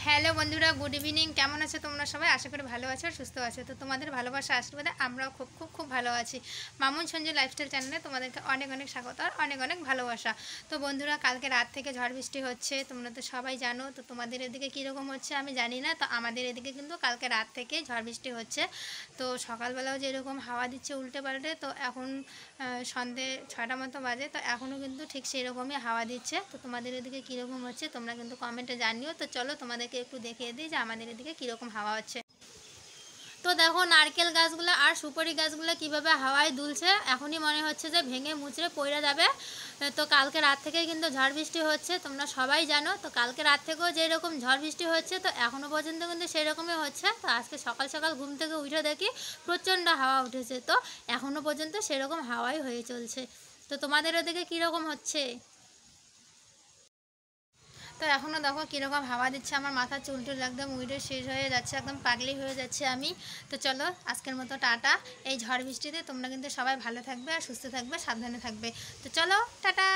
Hello বন্ধুরা, good evening. কেমন আছো তোমরা সবাই? আশা করি ভালো আছো আর সুস্থ আছো। তো তোমাদের ভালোবাসা আশীর্বাদে আমরাও খুব খুব খুব ভালো আছি। মামুন সঞ্জু লাইফস্টাইল চ্যানেলে তোমাদেরকে অনেক অনেক স্বাগত আর অনেক অনেক ভালোবাসা। তো বন্ধুরা, কালকে রাত থেকে ঝড় বৃষ্টি হচ্ছে, তোমরা তো সবাই জানো। তো তোমাদের এদিকে কীরকম হচ্ছে আমি জানি না। তো আমাদের এদিকে কিন্তু কালকে রাত থেকে ঝড় বৃষ্টি হচ্ছে। তো সকালবেলাও যেরকম হাওয়া দিচ্ছে উল্টে পাল্টে, তো এখন সন্ধে 6টা মতো বাজে, তো এখনও কিন্তু ঠিক সেরকমই হাওয়া দিচ্ছে। তো তোমাদের এদিকে কীরকম হচ্ছে তোমরা কিন্তু কমেন্টে জানিও। তো চলো তোমাদেরকে একটু দেখিয়ে দিই যে আমাদের এদিকে কীরকম হাওয়া হচ্ছে। তো দেখো নারকেল গাছগুলো আর সুপারি গাছগুলো কিভাবে হাওয়ায় দুলছে, এখনই মনে হচ্ছে যে ভেঙে মুচড়ে পড়ে যাবে। তো কালকে রাত থেকেই কিন্তু ঝড় বৃষ্টি হচ্ছে, তোমরা সবাই জানো। তো কালকে রাত থেকেও যেরকম ঝড় বৃষ্টি হচ্ছে, তো এখনও পর্যন্ত কিন্তু সেরকমই হচ্ছে। তো আজকে সকাল সকাল ঘুম থেকে উঠে দেখি প্রচণ্ড হাওয়া উঠেছে। তো এখনও পর্যন্ত সেরকম হাওয়াই হয়ে চলছে। তো তোমাদের ওদিকে কীরকম হচ্ছে? তো এখনও দেখো কীরকম হাওয়া দিচ্ছে, আমার মাথার চুল টুল একদম উইড়ে শেষ হয়ে যাচ্ছে, একদম পাগলি হয়ে যাচ্ছে আমি। তো চলো আজকের মতো টাটা। এই ঝড় বৃষ্টিতে তোমরা কিন্তু সবাই ভালো থাকবে আর সুস্থ থাকবে, সাবধানে থাকবে। তো চলো টাটা।